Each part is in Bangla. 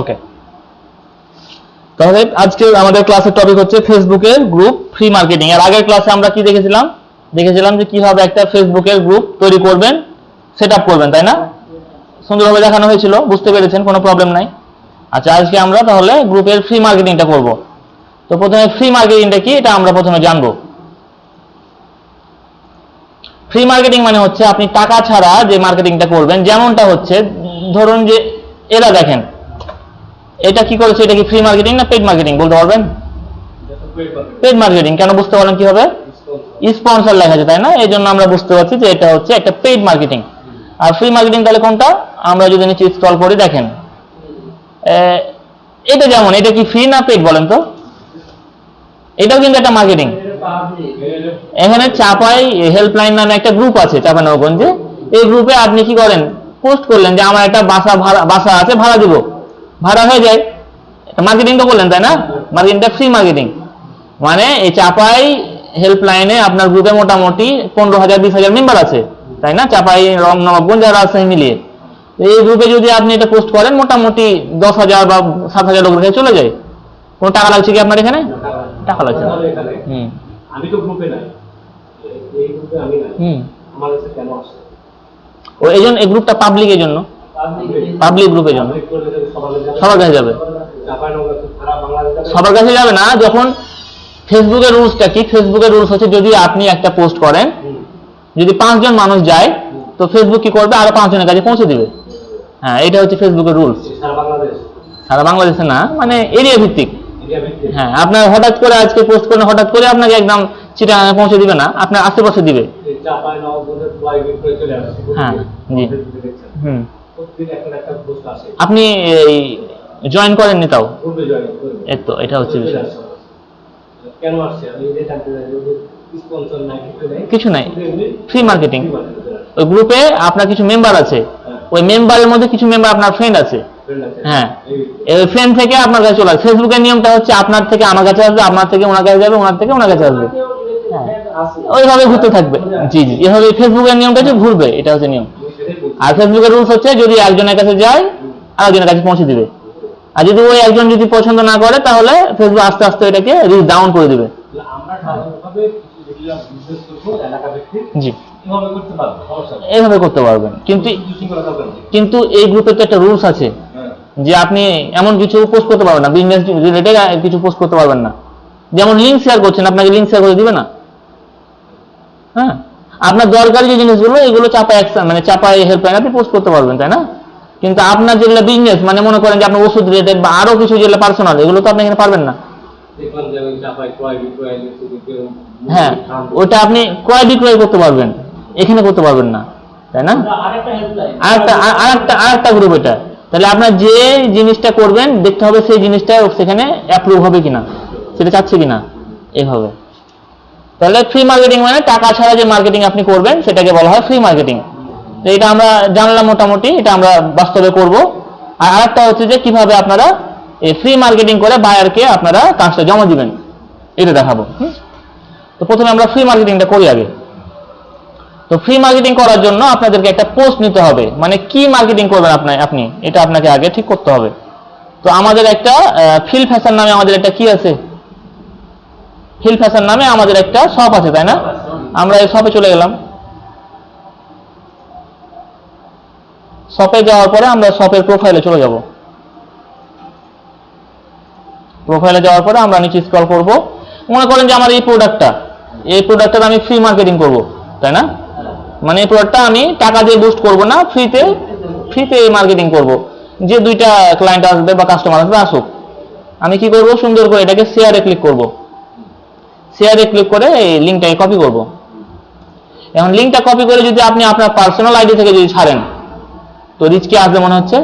ওকে, তাহলে আজকে আমাদের ক্লাসের টপিক হচ্ছে ফেসবুকের গ্রুপ ফ্রি মার্কেটিং। এর আগের ক্লাসে আমরা কি দেখেছিলাম যে কিভাবে একটা ফেসবুকের গ্রুপ তৈরি করবেন, সেট আপ করবেন, তাই না? সুন্দরভাবে দেখানো হয়েছিল, বুঝতে পেরেছেন, কোনো প্রবলেম নাই। আচ্ছা, আজকে আমরা তাহলে গ্রুপের ফ্রি মার্কেটিংটা করব। তো প্রথমে ফ্রি মার্কেটিংটা কি এটা আমরা প্রথমে জানবো। ফ্রি মার্কেটিং মানে হচ্ছে আপনি টাকা ছাড়া যে মার্কেটিংটা করবেন, যেমনটা হচ্ছে ধরুন যে এরা দেখেন এটা কি করেছে, এটা কি ফ্রি মার্কেটিং না পেইড মার্কেটিং বলতে পারবেন? Paid marketing. কেন বুঝতে পারলেন কিভাবে? স্পন্সর লেখা আছে, তাই না? এই জন্য আমরা বুঝতে পারছি যে এটা হচ্ছে একটা পেইড মার্কেটিং। আর ফ্রি মার্কেটিং তাহলে কোনটা? আমরা যদি নিচে স্ক্রল করি দেখেন এটা, যেমন এটা কি ফ্রি না পেইড বলেন তো? এটাও কিন্তু একটা মার্কেটিং। এখানে চাপাই হেল্পলাইন নামে একটা গ্রুপ আছে চাঁপাইনবাবগঞ্জে। এই গ্রুপে আপনি কি করেন, পোস্ট করলেন যে আমার একটা বাসা আছে, ভাড়া দিব, ভাড়া হয়ে যায়, মার্কেটিং তো করলেন, তাই না? মার্কেটিংটা ফ্রি মার্কেটিং। মানে এই চাপাই হেল্পলাইনে আপনার গ্রুপে মোটামুটি 15,000 20,000 মেম্বার আছে, তাই না? চাপাই নবাবগঞ্জ আর রাজশাহী মিলিয়ে এই গ্রুপে যদি আপনি এটা পোস্ট করেন মোটামুটি 10,000 বা 7,000 লোকের কাছে চলে যায়। কোনো টাকা লাগছে কি আপনার এখানে? টাকা লাগছে না। আমি তো গ্রুপে নাই, এই গ্রুপে আমি নাই, আমার কাছে কেন আসছে? ও এইজন্য এই গ্রুপটা পাবলিক, এই জন্য পাবলিক গ্রুপের জন্য সবার কাছে যাবে। সবার কাছে যাবে না। যখন ফেসবুকের রুলসটা কি? ফেসবুকের রুলস হচ্ছে যদি আপনি একটা পোস্ট করেন, যদি 5 জন মানুষ যায় তো ফেসবুক কি করবে, আরো 5 জনের কাছে পৌঁছে দিবে। হ্যাঁ, এটা হচ্ছে ফেসবুকের রুলস। সারা বাংলাদেশে না, মানে এরিয়া ভিত্তিক। হ্যাঁ, আপনার হঠাৎ করে আজকে পোস্ট করেন, হঠাৎ করে আপনাকে একদম চিটাগাঙে পৌঁছে দিবে না, আপনার আশেপাশে দিবে। হ্যাঁ, জি, আপনি জয়েন করেননি তাও? এই তো, এটা হচ্ছে বিষয়। কিছু নাই, ফ্রি মার্কেটিং। ওই গ্রুপে আপনার কিছু মেম্বার আছে, ওই মেম্বারের মধ্যে কিছু মেম্বার আপনার ফ্রেন্ড আছে। হ্যাঁ, এই ফ্রেন্ড থেকে আপনার কাছে চলে আসে। ফেসবুকের নিয়মটা হচ্ছে আপনার থেকে আমার কাছে আসবে, আপনার থেকে ওনার কাছে যাবে, ওনার থেকে ওনার কাছে আসবে। হ্যাঁ, ওইভাবে ঘুরতে থাকবে। জি জি, এভাবে ফেসবুকের নিয়মটা হচ্ছে ঘুরবে, এটা হচ্ছে নিয়ম। আর ফেসবুকের রুলস হচ্ছে যদি একজনের কাছে যায় আরেকজনের কাছে পৌঁছে দিবে। আর যদি ওই একজন যদি পছন্দ না করে তাহলে ফেসবুক আস্তে আস্তে এটাকে রিচ ডাউন করে দিবে। জি, এইভাবে করতে পারবেন। কিন্তু এই গ্রুপে তো একটা রুলস আছে যে আপনি এমন কিছু পোস্ট করতে পারবেন না, বিজনেস রিলেটেড কিছু পোস্ট করতে পারবেন না। যেমন লিঙ্ক শেয়ার করছেন, আপনাকে লিঙ্ক শেয়ার করে দিবে না। হ্যাঁ, আপনার দরকারি যে জিনিসগুলো এগুলো চাপাই হেল্পলাইন আপনি পোস্ট করতে পারবেন, তাই না? কিন্তু আপনার যেগুলো বিজনেস, মানে মনে করেন যে আপনার ওষুধ রিলেটেড বা আরো কিছু যেগুলো পার্সোনাল, এগুলো তো আপনি এখানে পারবেন না। হ্যাঁ, ওটা আপনি ক্রয় বিক্রয় করতে পারবেন, এখানে করতে পারবেন না, তাই না? আরেকটা গ্রুপ এটা। তাহলে আপনার যে জিনিসটা করবেন দেখতে হবে সেই জিনিসটা সেখানে অ্যাপ্রুভ হবে কিনা, সেটা চাচ্ছে কিনা, এইভাবে। তাহলে ফ্রি মার্কেটিং মানে টাকা ছাড়া যে মার্কেটিং আপনি করবেন সেটাকে বলা হয় ফ্রি মার্কেটিং। তো এটা আমরা জানলাম মোটামুটি, এটা আমরা বাস্তবে করব। আর আরেকটা হচ্ছে যে কিভাবে আপনারা এই ফ্রি মার্কেটিং করে বায়ারকে আপনারা কাজটা জমা দিবেন, এটা দেখাবো। তো প্রথমে আমরা ফ্রি মার্কেটিংটা করি আগে। তো ফ্রি মার্কেটিং করার জন্য আপনাদেরকে একটা পোস্ট নিতে হবে, মানে কি মার্কেটিং করবেন আপনি এটা আপনাকে আগে ঠিক করতে হবে। তো আমাদের একটা ফিল ফ্যাশন নামে আমাদের একটা কি আছে, ফিল ফ্যাশন নামে আমাদের একটা শপ আছে, তাই না? আমরা এই শপে চলে গেলাম। শপে যাওয়ার পরে আমরা শপের প্রোফাইলে চলে যাব। প্রোফাইলে যাওয়ার পরে আমরা নিচে স্ক্রল করব। মনে করেন যে আমার এই প্রোডাক্টটা আমি ফ্রি মার্কেটিং করব, তাই না? মানে এই প্রোডাক্টটা আমি টাকা দিয়ে বুস্ট করব না, ফ্রিতে মার্কেটিং করব। যে 2টা ক্লায়েন্ট আসবে বা কাস্টমার আসবে, আসুক। আমি কি করব, সুন্দর করে এটাকে শেয়ারে ক্লিক করব। শেয়ারে ক্লিক করে এই লিঙ্কটাকে কপি করব। এখন লিঙ্কটা কপি করে যদি আপনি আপনার পার্সোনাল আইডি থেকে যদি ছাড়েন তো রিচ কি আসবে মনে হচ্ছে?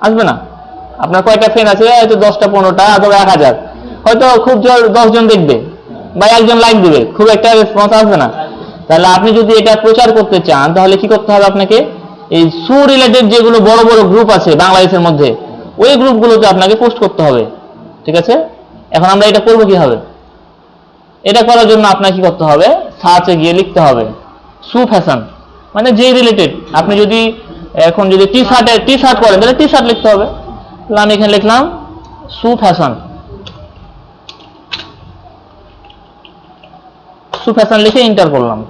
আসবে না। আপনার কয়টা ফ্রেন্ড আছে? হয়তো 10টা 15টা অথবা 1000, হয়তো খুব জোর 10 জন দেখবে বা 1 জন লাইক দিবে, খুব একটা রেসপন্স আসবে না। তাহলে আপনি যদি এটা প্রচার করতে চান তাহলে কি করতে হবে আপনাকে? এই সু রিলেটেড যেগুলো বড় বড় গ্রুপ আছে বাংলাদেশের মধ্যে, ওই গ্রুপগুলোতে আপনাকে পোস্ট করতে হবে, ঠিক আছে? এখন আমরা এটা করব কিভাবে? এটা করার জন্য আপনাকে কি করতে হবে? সার্চে গিয়ে লিখতে হবে সু ফ্যাশন, মানে যে রিলেটেড। আপনি যদি এখন যদি টি শার্ট করেন তাহলে টি শার্ট লিখতে হবে। তাহলে আমি এখানে লিখলাম সু ফ্যাশন, সু ফ্যাশন লিখে এন্টার করলাম।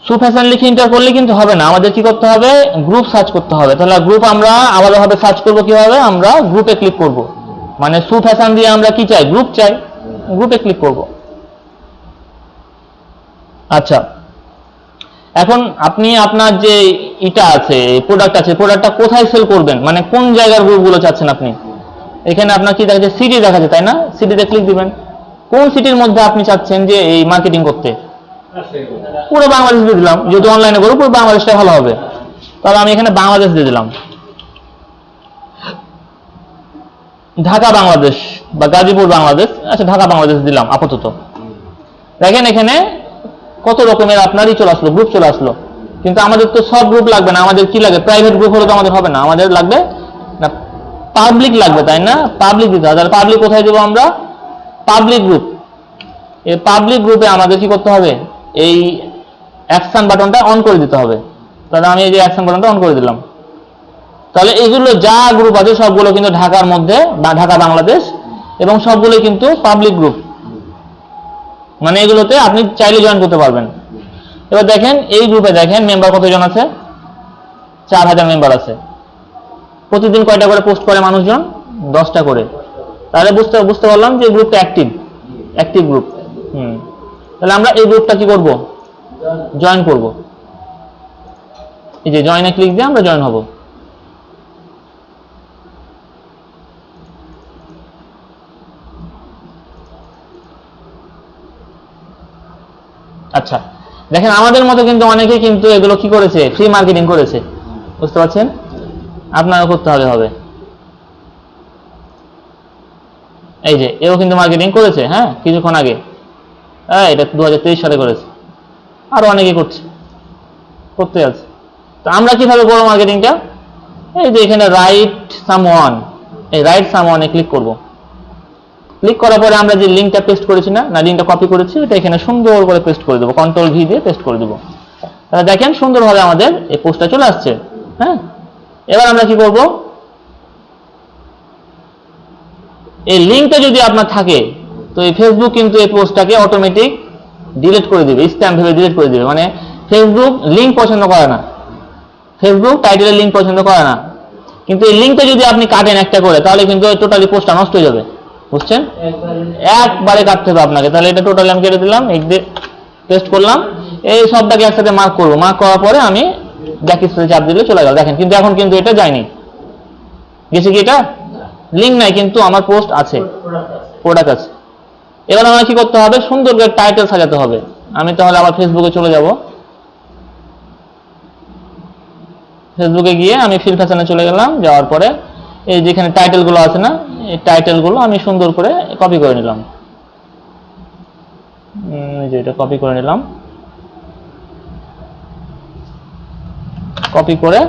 সু ফ্যাশন লিখে এন্টার করলে কিন্তু হবে না, আমাদের কি করতে হবে, গ্রুপ সার্চ করতে হবে। তাহলে গ্রুপ আমরা আলাদাভাবে সার্চ করবো কিভাবে, আমরা গ্রুপে ক্লিক করব, মানে সু ফ্যাশন দিয়ে আমরা কি চাই, গ্রুপ চাই, গ্রুপে ক্লিক করব। আচ্ছা, এখন আপনি আপনার যে এটা আছে, প্রোডাক্ট আছে, প্রোডাক্টটা কোথায় সেল করবেন, মানে কোন জায়গার গ্রুপগুলো চাচ্ছেন আপনি। এখানে আপনার কি দেখাচ্ছে, সিটি দেখাচ্ছে, তাই না? সিটিতে ক্লিক দিবেন। কোন সিটির মধ্যে আপনি চাচ্ছেন যে এই মার্কেটিং করতে, পুরো বাংলাদেশ দিয়ে দিলাম, যেহেতু অনলাইনে করবো পুরো বাংলাদেশটা ভালো হবে। তাহলে আমি এখানে বাংলাদেশ দিয়ে দিলাম, ঢাকা বাংলাদেশ বা গাজীপুর বাংলাদেশ, আচ্ছা ঢাকা বাংলাদেশ দিলাম আপাতত। দেখেন এখানে কত রকমের আপনারই চলে আসলো, গ্রুপ চলে আসলো। কিন্তু আমাদের তো সব গ্রুপ লাগবে না, আমাদের কি লাগে, প্রাইভেট গ্রুপ হলে তো আমাদের হবে না, আমাদের লাগবে না পাবলিক লাগবে, তাই না? পাবলিক দিতে হবে। তাহলে পাবলিক কোথায় দেবো আমরা, পাবলিক গ্রুপ। এই পাবলিক গ্রুপে আমাদের কি করতে হবে, এই অ্যাকশন বাটনটা অন করে দিতে হবে। তাহলে আমি এই যে অ্যাকশন বাটনটা অন করে দিলাম। তাহলে এগুলো যা গ্রুপ আছে সবগুলো কিন্তু ঢাকার মধ্যে বা ঢাকা বাংলাদেশ, এবং সবগুলো কিন্তু পাবলিক গ্রুপ, মানে এগুলোতে আপনি চাইলে জয়েন করতে পারবেন। এবার দেখেন এই গ্রুপে দেখেন মেম্বার কতজন আছে, 4000 মেম্বার আছে। প্রতিদিন কয়টা করে পোস্ট করে মানুষজন, 10টা করে। তাহলে বুঝতে পারলাম যে গ্রুপটা অ্যাক্টিভ গ্রুপ। তাহলে আমরা এই গ্রুপটা কি করব, জয়েন করব। এই যে জয়েনে ক্লিক দিয়ে আমরা জয়েন হব। আচ্ছা, দেখেন আমাদের মতো কিন্তু অনেকে কিন্তু এগুলো কি করেছে, ফ্রি মার্কেটিং করেছে, বুঝতে পারছেন? আপনারা করতে হবে। এই যে এও কিন্তু মার্কেটিং করেছে, হ্যাঁ, কিছুক্ষণ আগে, এটা 2023 সালে করেছে, আরো অনেকে করতে আছে। তো আমরা কিভাবে করবো মার্কেটিংটা, এই যে এখানে রাইট সামওয়ান, এই রাইট সামওয়ানে ক্লিক করব। ক্লিক করার পরে আমরা যে লিঙ্কটা পেস্ট করেছি না লিঙ্কটা কপি করেছি, এটা এখানে সুন্দর করে পেস্ট করে দেবো, কন্ট্রোল ভি দিয়ে পেস্ট করে দেবো। তাহলে দেখেন সুন্দরভাবে আমাদের এই পোস্টটা চলে আসছে। হ্যাঁ, এবার আমরা কি করব, এই লিঙ্কটা যদি আপনার থাকে তো এই ফেসবুক কিন্তু এই পোস্টটাকে অটোমেটিক ডিলিট করে দিবে, স্প্যাম ভেবে ডিলিট করে দিবে। মানে ফেসবুক লিঙ্ক পছন্দ করে না, ফেসবুক টাইটেলের লিঙ্ক পছন্দ করে না। কিন্তু এই লিঙ্কটা যদি আপনি কাটেন একটা করে, তাহলে কিন্তু টোটালি পোস্টটা নষ্ট হয়ে যাবে, বুঝছেন? একবারে কাটতে হবে আপনাকে। তাহলে এটা টোটালি আমি কেটে দিলাম, পেস্ট করলাম, এই সবটাকে একসাথে মার্ক করবো। মার্ক করার পরে আমি ব্যাক স্পেসে চাপ দিলে চলে গেল। দেখেন কিন্তু এখন কিন্তু এটা যায়নি, গেছে কি, এটা লিঙ্ক নাই কিন্তু আমার পোস্ট আছে, প্রোডাক্ট আছে। এবার আমরা কি করতে হবে, সুন্দর করে টাইটেল সাজাতে হবে। আমি তাহলে আবার ফেসবুকে চলে যাব, ফেসবুকে গিয়ে আমি ফিল ফ্যাশনে চলে গেলাম। যাওয়ার পরে এই যেখানে টাইটেল গুলো আছে না, এই টাইটেল গুলো আমি সুন্দর করে কপি করে নিলাম। যে এটা কপি করে নিলাম, কপি করে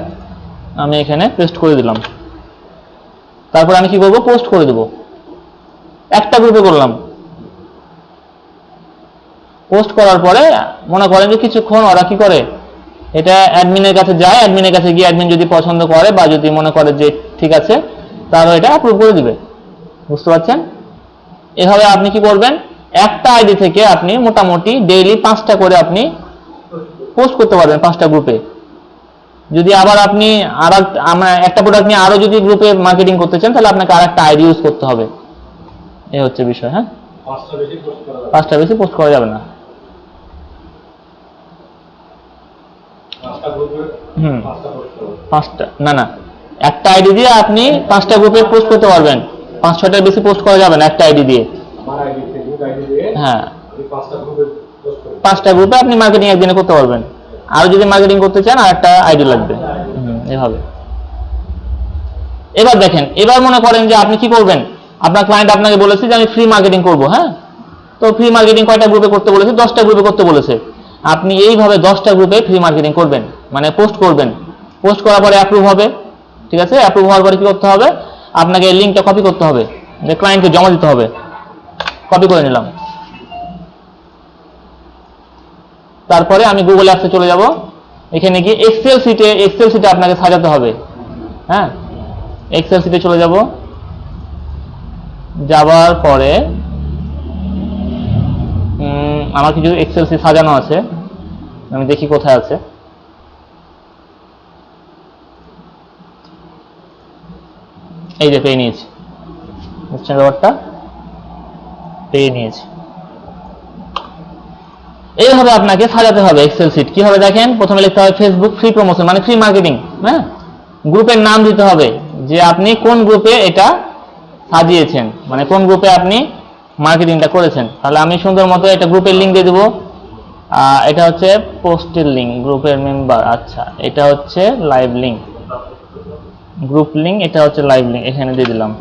আমি এখানে পেস্ট করে দিলাম। তারপর আমি কি করব, পোস্ট করে দেব। একটা গ্রুপে করলাম, পোস্ট করার পরে মনে করেন যে কিছুক্ষণ ওরা কি করে, এটা অ্যাডমিনের কাছে যায়, অ্যাডমিনের কাছে গিয়ে অ্যাডমিন যদি পছন্দ করে বা যদি মনে করে যে ঠিক আছে, তাহলে এটা অ্যাপ্রুভ করে দিবে, বুঝতে পারছেন? এভাবে আপনি কি করবেন, একটা আইডি থেকে আপনি মোটামুটি ডেইলি 5টা করে আপনি পোস্ট করতে পারবেন, 5টা গ্রুপে। যদি আবার আপনি একটা প্রোডাক্ট নিয়ে আরো যদি গ্রুপে মার্কেটিং করতে চান, তাহলে আপনাকে আরেকটা আইডি ইউজ করতে হবে। এই হচ্ছে বিষয়। হ্যাঁ, 5টা বেশি পোস্ট করা যাবে না। না, একটা আইডি দিয়ে আপনি 5টা গ্রুপে পোস্ট করতে পারবেন, 5-6টার বেশি পোস্ট করা যাবে না একটা আইডি দিয়ে। হ্যাঁ, 5টা গ্রুপে আপনি মার্কেটিং একদিনে করতে পারবেন। আর যদি মার্কেটিং করতে চান আর একটা আইডি লাগবে, এভাবে। এবার দেখেন, এবার মনে করেন যে আপনি কি করবেন, আপনার ক্লায়েন্ট আপনাকে বলেছে যে আমি ফ্রি মার্কেটিং করব। হ্যাঁ, তো ফ্রি মার্কেটিং কয়টা গ্রুপে করতে বলেছে, 10টা গ্রুপে করতে বলেছে। আপনি এইভাবে 10টা গ্রুপে ফ্রি মার্কেটিং করবেন, মানে পোস্ট করবেন। পোস্ট করার পরে অ্যাপ্রুভ হবে, ঠিক আছে? অ্যাপ্রুভ হওয়ার পরে কি করতে হবে, আপনাকে লিঙ্কটা কপি করতে হবে, যে ক্লায়েন্টকে জমা দিতে হবে। কপি করে নিলাম। তারপরে আমি গুগল অ্যাপসে চলে যাব। এখানে গিয়ে এক্সেল সিটে আপনাকে সাজাতে হবে। হ্যাঁ, এক্সেল শিটে চলে যাব, যাওয়ার পরে আমার কিছু এক্সেল শিট সাজানো আছে, আমি দেখি কোথায় আছে। এই যে পেয়ে নিয়েছি, বুঝছেন ব্যাপারটা, পেয়ে নিয়েছি। এইভাবে আপনাকে সাজাতে হবে এক্সেল শিট। কি হবে দেখেন, প্রথমে লিখতে হবে ফেসবুক ফ্রি প্রমোশন মানে ফ্রি মার্কেটিং। হ্যাঁ, গ্রুপের নাম দিতে হবে যে আপনি কোন গ্রুপে এটা সাজিয়েছেন, মানে কোন গ্রুপে আপনি মার্কেটিংটা করেছেন। তাহলে আমি সুন্দর মতো একটা গ্রুপের লিঙ্ক দিয়ে দেবো। এটা হচ্ছে পোস্টের লিঙ্ক, গ্রুপের মেম্বার। আচ্ছা, এটা হচ্ছে লাইভ লিঙ্ক, গ্রুপ লিঙ্ক, এটা হচ্ছে লাইভ লিঙ্ক, এখানে দিয়ে দিলাম।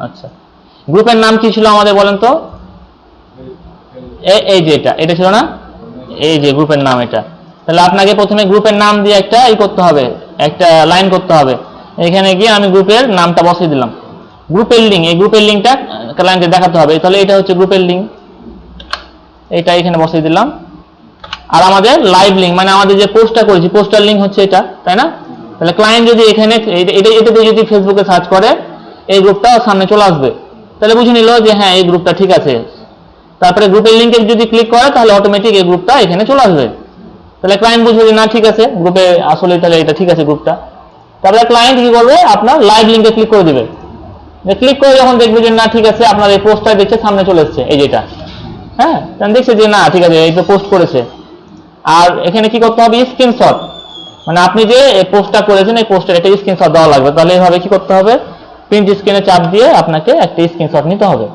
আচ্ছা, গ্রুপের নাম কি ছিল আমাদের বলেন তো? এই যে এটা ছিল না, এই যে গ্রুপের নাম এটা। তাহলে আপনাকে প্রথমে গ্রুপের নাম দিয়ে একটা করতে হবে, একটা লাইন করতে হবে। এখানে গিয়ে আমি গ্রুপের নামটা বসিয়ে দিলাম। গ্রুপের লিঙ্ক, এই গ্রুপের লিঙ্কটা ক্লায়েন্টকে দেখাতে হবে। তাহলে এটা হচ্ছে গ্রুপের লিঙ্ক, এটা এখানে বসিয়ে দিলাম। আর আমাদের লাইভ লিঙ্ক মানে আমাদের যে পোস্টটা করেছি, পোস্টার লিঙ্ক হচ্ছে এটা, তাই না? তাহলে ক্লায়েন্ট যদি এখানে এটাতে যদি ফেসবুকে সার্চ করে, এই গ্রুপটা সামনে চলে আসবে। তাহলে বুঝে নিল যে হ্যাঁ, এই গ্রুপটা ঠিক আছে। তারপরে গ্রুপের লিঙ্কে যদি ক্লিক করে তাহলে অটোমেটিক এই গ্রুপটা এখানে চলে আসবে। তাহলে ক্লায়েন্ট বুঝবে যে না ঠিক আছে, গ্রুপে আসলে তাহলে এটা ঠিক আছে গ্রুপটা। তারপরে ক্লায়েন্ট কি করবে, আপনার লাইভ লিঙ্কে ক্লিক করে দিবে। ক্লিক করে যখন দেখবে যে না ঠিক আছে, আপনার এই পোস্টটা দেখছে সামনে চলে এসছে, এই যেটা, হ্যাঁ, তখন দেখছে যে না ঠিক আছে, এই তো পোস্ট করেছে। আর এখানে কি করতে হবে, স্ক্রিনশট, মানে আপনি যে পোস্টটা করেছেন এই পোস্টের একটা স্ক্রিনশট দেওয়া লাগবে। তাহলে এইভাবে কি করতে হবে, প্রিন্ট স্ক্রিনে চাপ দিয়ে আপনাকে একটা স্ক্রিনশট নিতে হবে।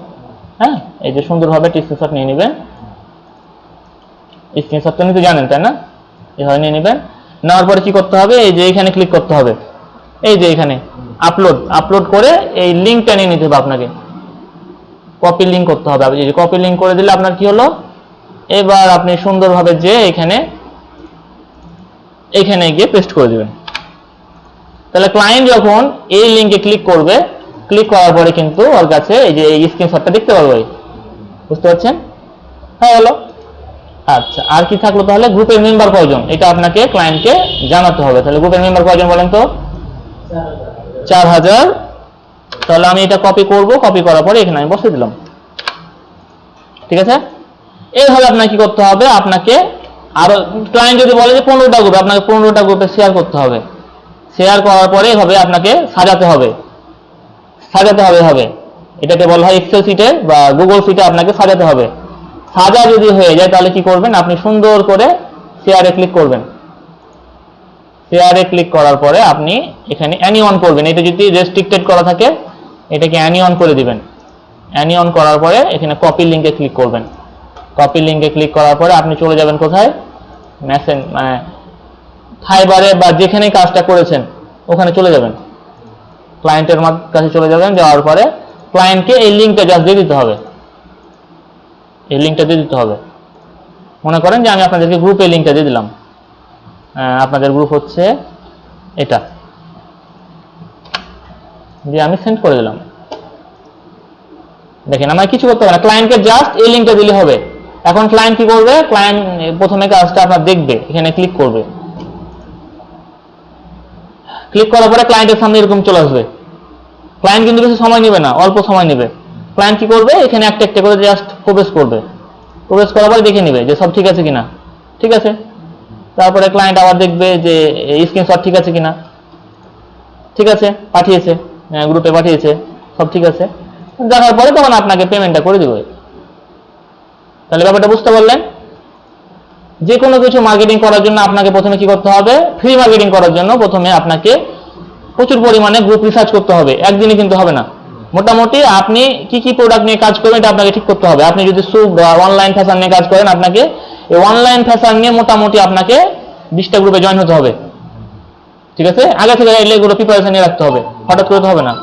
হ্যাঁ, এই যে সুন্দরভাবে স্ক্রিনশট নিয়ে নেবেন। স্ক্রিনশট তো নিতে জানেন, তাই না? এভাবে নিয়ে নেবেন। নেওয়ার পরে কি করতে হবে, এই যে এখানে ক্লিক করতে হবে, এই যে এখানে আপলোড করে এই লিঙ্কটা নিয়ে নিতে হবে আপনাকে। কপি লিঙ্ক করতে হবে। এই যে কপি লিঙ্ক করে দিলে আপনার কি হলো, এবার আপনি সুন্দরভাবে যে এখানে গিয়ে পেস্ট করে দিবেন। তাহলে ক্লায়েন্ট যখন এই লিঙ্কে ক্লিক করবে, ক্লিক করার পরে কিন্তু ওর কাছে এই যে এই স্ক্রিনশটটা দেখতে পারবে। বুঝতে পারছেন? হ্যাঁ, হলো। আচ্ছা, আর কি থাকলো তাহলে, গ্রুপের মেম্বার কয়জন এটা আপনাকে ক্লায়েন্টকে জানাতে হবে। তাহলে গ্রুপের মেম্বার কয়জন বলেন তো? 4000। তাহলে আমি এটা কপি করব, কপি করার পরে এখানে আমি বসিয়ে দিলাম। ঠিক আছে? এইভাবে আপনাকে কি করতে হবে, আপনাকে আরো ক্লায়েন্ট যদি বলে যে 15টা গ্রুপ, আপনাকে 15টা গ্রুপে শেয়ার করতে হবে। শেয়ার করার পরে এভাবে আপনাকে সাজাতে হবে এভাবে। এটাকে বলা হয় এক্সেল শিটে বা গুগল শিটে আপনাকে সাজাতে হবে। সাজা যদি হয়ে যায় তাহলে কি করবেন, আপনি সুন্দর করে শেয়ারে ক্লিক করবেন। শেয়ারে ক্লিক করার পরে আপনি এখানে অ্যানি অন করবেন। এটা যদি রেস্ট্রিক্টেড করা থাকে এটাকে অ্যানি অন করে দিবেন। অ্যানি অন করার পরে এখানে কপি লিঙ্কে ক্লিক করবেন। কপি লিঙ্কে ক্লিক করার পরে আপনি চলে যাবেন কোথায়, মেসেঞ্জ মানে ফাইবারে বা যেখানে কাজটা করেছেন ওখানে চলে যাবেন। ক্লায়েন্টের কাছে চলে যাবেন, যাওয়ার পরে ক্লায়েন্টকে এই লিঙ্কটা জাস্ট দিয়ে দিতে হবে। এই লিঙ্কটা দিয়ে দিতে হবে। মনে করেন যে আমি আপনাদেরকে গ্রুপে লিঙ্কটা দিয়ে দিলাম। আপনাদের গ্রুপ হচ্ছে এটা, দিয়ে আমি সেন্ড করে দিলাম। দেখেন আমার কিছু করতে হবে না, ক্লায়েন্টকে জাস্ট এই লিঙ্কটা দিলে হবে। এখন ক্লায়েন্ট কি করবে, ক্লায়েন্ট প্রথমে কাজটা আপনার দেখবে, এখানে ক্লিক করবে। ক্লিক করার পরে ক্লায়েন্টের সামনে এরকম চলে আসবে। ক্লায়েন্ট কিন্তু বেশি সময় নেবে না, অল্প সময় নেবে। ক্লায়েন্ট কি করবে, এখানে একটা একটা করে জাস্ট প্রবেশ করবে। প্রবেশ করার পরে দেখে নেবে যে সব ঠিক আছে কিনা। ঠিক আছে, তারপরে ক্লায়েন্ট আবার দেখবে যে স্ক্রিনশট ঠিক আছে কিনা। ঠিক আছে, পাঠিয়েছে, গ্রুপে পাঠিয়েছে, সব ঠিক আছে। দেখার পরে তখন আপনাকে পেমেন্টটা করে দেবে। তাহলে ব্যাপারটা বুঝতে পারলেন? যে কোনো কিছু মার্কেটিং করার জন্য আপনাকে প্রথমে কি করতে হবে, ফ্রি মার্কেটিং করার জন্য প্রথমে আপনাকে প্রচুর পরিমাণে গ্রুপ রিসার্চ করতে হবে। একদিনে কিন্তু হবে না। মোটামুটি আপনি কি কি প্রোডাক্ট নিয়ে কাজ করবেন এটা আপনাকে ঠিক করতে হবে। আপনি যদি সুপ বা অনলাইন ফ্যাশন নিয়ে কাজ করেন, আপনাকে এই অনলাইন ফ্যাশন নিয়ে মোটামুটি আপনাকে 20টা গ্রুপে জয়েন হতে হবে। ঠিক আছে, আগে থেকে এগুলো প্রিপারেশন নিয়ে রাখতে হবে, হঠাৎ করে তো হবে না।